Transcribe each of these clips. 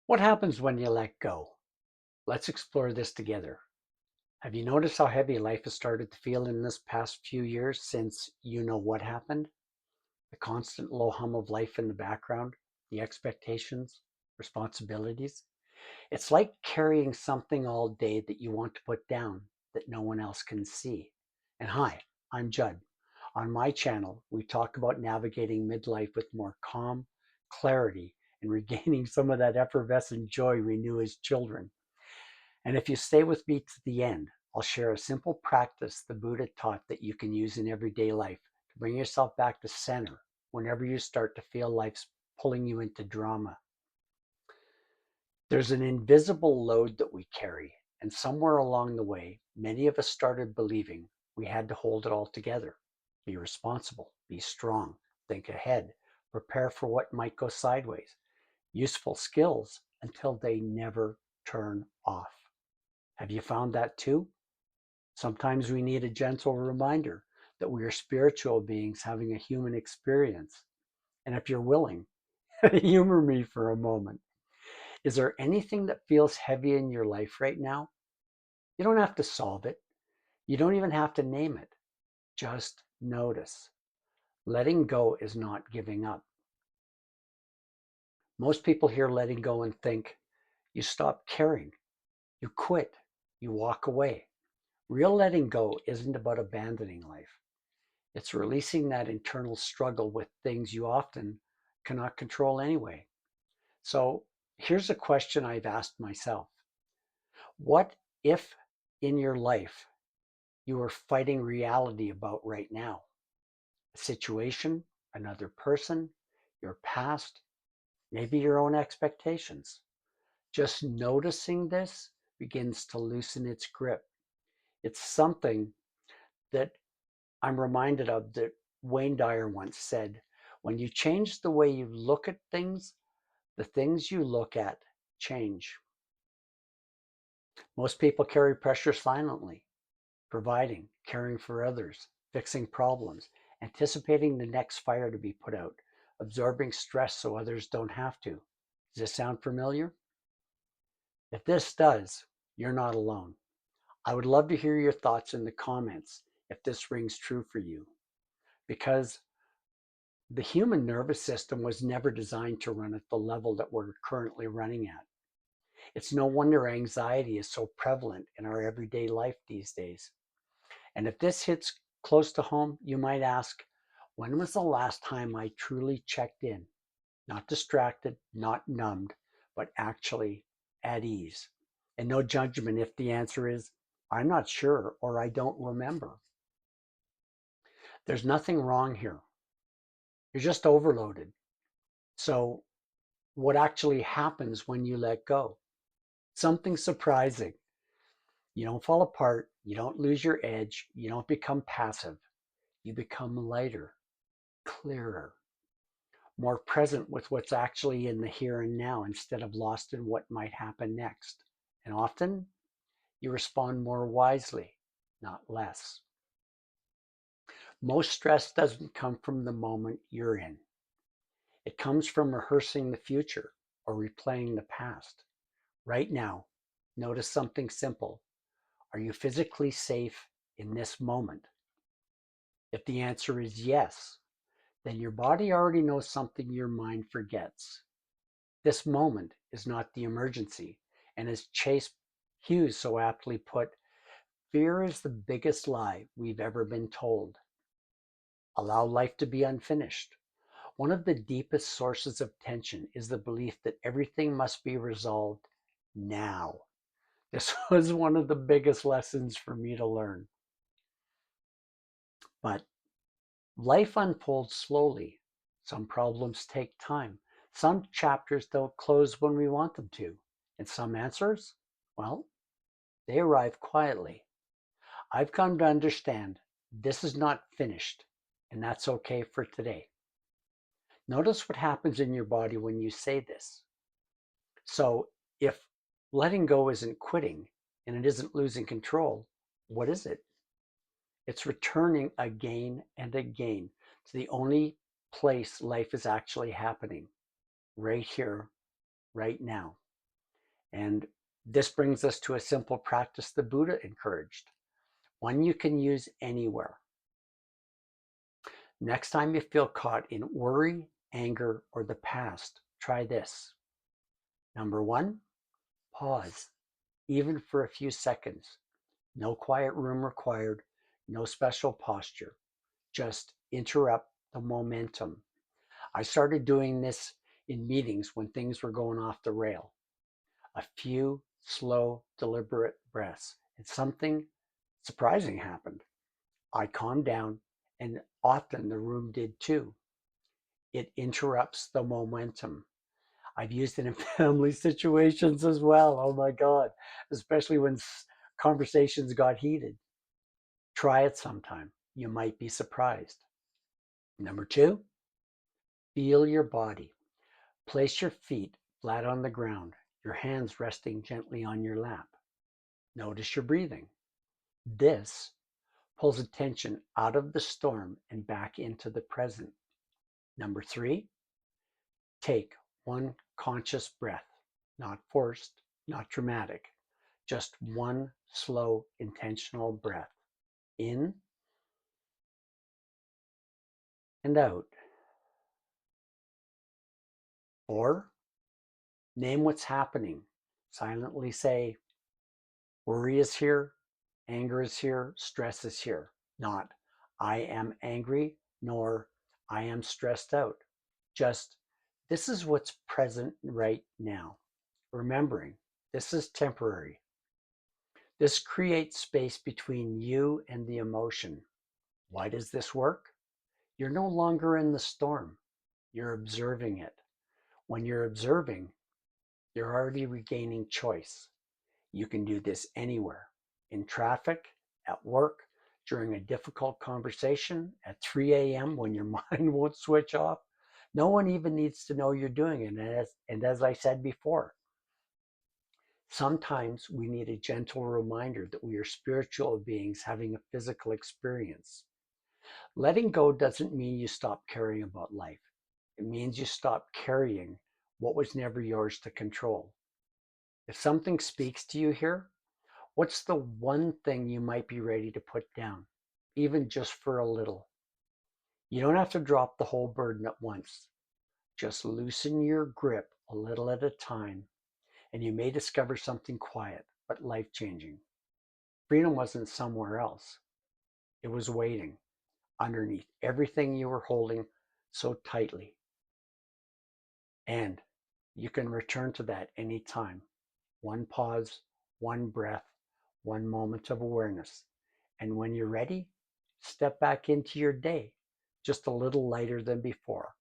What happens when you let go? Let's explore this together. Have you noticed how heavy life has started to feel in this past few years since you know what happened? The constant low hum of life in the background, the expectations, responsibilities. It's like carrying something all day that you want to put down that no one else can see. And hi, I'm Judd. On my channel, we talk about navigating midlife with more calm, clarity, and regaining some of that effervescent joy we knew as children. And if you stay with me to the end, I'll share a simple practice the Buddha taught that you can use in everyday life to bring yourself back to center whenever you start to feel life's pulling you into drama. There's an invisible load that we carry, and somewhere along the way, many of us started believing we had to hold it all together, be responsible, be strong, think ahead, prepare for what might go sideways, useful skills until they never turn off. Have you found that too? Sometimes we need a gentle reminder that we are spiritual beings having a human experience. And if you're willing, humor me for a moment. Is there anything that feels heavy in your life right now? You don't have to solve it. You don't even have to name it. Just notice. Letting go is not giving up. Most people hear letting go and think you stop caring, you quit, you walk away. Real letting go isn't about abandoning life. It's releasing that internal struggle with things you often cannot control anyway. So here's a question I've asked myself. What if in your life you are fighting reality about right now? A situation, another person, your past, maybe your own expectations. Just noticing this begins to loosen its grip. It's something that I'm reminded of that Wayne Dyer once said, when you change the way you look at things, the things you look at change. Most people carry pressure silently, providing, caring for others, fixing problems, anticipating the next fire to be put out, absorbing stress so others don't have to. Does this sound familiar? If this does, you're not alone. I would love to hear your thoughts in the comments if this rings true for you, because the human nervous system was never designed to run at the level that we're currently running at. It's no wonder anxiety is so prevalent in our everyday life these days. And if this hits close to home, you might ask, when was the last time I truly checked in? Not distracted, not numbed, but actually at ease. And no judgment if the answer is, I'm not sure or I don't remember. There's nothing wrong here. You're just overloaded. So, what actually happens when you let go? Something surprising. You don't fall apart. You don't lose your edge. You don't become passive. You become lighter, clearer, more present with what's actually in the here and now instead of lost in what might happen next. And often you respond more wisely, not less. Most stress doesn't come from the moment you're in. It comes from rehearsing the future or replaying the past. Right now, notice something simple. Are you physically safe in this moment? If the answer is yes, then your body already knows something your mind forgets. This moment is not the emergency. And as Chase Hughes so aptly put, fear is the biggest lie we've ever been told. Allow life to be unfinished. One of the deepest sources of tension is the belief that everything must be resolved now. This was one of the biggest lessons for me to learn. But life unfolds slowly. Some problems take time. Some chapters don't close when we want them to. And some answers, well, they arrive quietly. I've come to understand this is not finished, and that's okay for today. Notice what happens in your body when you say this. So, if letting go isn't quitting and it isn't losing control, what is it? It's returning again and again to the only place life is actually happening, right here, right now. And this brings us to a simple practice the Buddha encouraged, one you can use anywhere. Next time you feel caught in worry, anger, or the past, try this. Number one, pause, even for a few seconds. No quiet room required, no special posture. Just interrupt the momentum. I started doing this in meetings when things were going off the rail. A few slow, deliberate breaths, and something surprising happened. I calmed down, and often the room did too. It interrupts the momentum. I've used it in family situations as well. Oh my God, especially when conversations got heated. Try it sometime. You might be surprised. Number two, feel your body. Place your feet flat on the ground, your hands resting gently on your lap. Notice your breathing. This pulls attention out of the storm and back into the present. Number three, take one conscious breath, not forced, not dramatic, just one slow, intentional breath in and out. Or name what's happening. Silently say, worry is here, anger is here, stress is here. Not, I am angry, nor I am stressed out. Just, this is what's present right now. Remembering, this is temporary. This creates space between you and the emotion. Why does this work? You're no longer in the storm. You're observing it. When you're observing, you're already regaining choice. You can do this anywhere, in traffic, at work, during a difficult conversation, at 3 a.m. when your mind won't switch off. No one even needs to know you're doing it. And as I said before, sometimes we need a gentle reminder that we are spiritual beings having a physical experience. Letting go doesn't mean you stop caring about life. It means you stop carrying what was never yours to control. If something speaks to you here, what's the one thing you might be ready to put down, even just for a little? You don't have to drop the whole burden at once. Just loosen your grip a little at a time, and you may discover something quiet but life-changing. Freedom wasn't somewhere else. It was waiting underneath everything you were holding so tightly. And you can return to that anytime. One pause, one breath, one moment of awareness. And when you're ready, step back into your day, just a little lighter than before.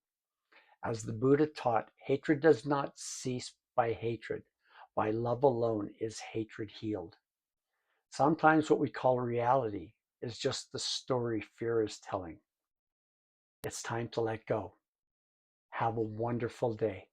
As the Buddha taught, hatred does not cease by hatred. By love alone is hatred healed. Sometimes what we call reality is just the story fear is telling. It's time to let go. Have a wonderful day.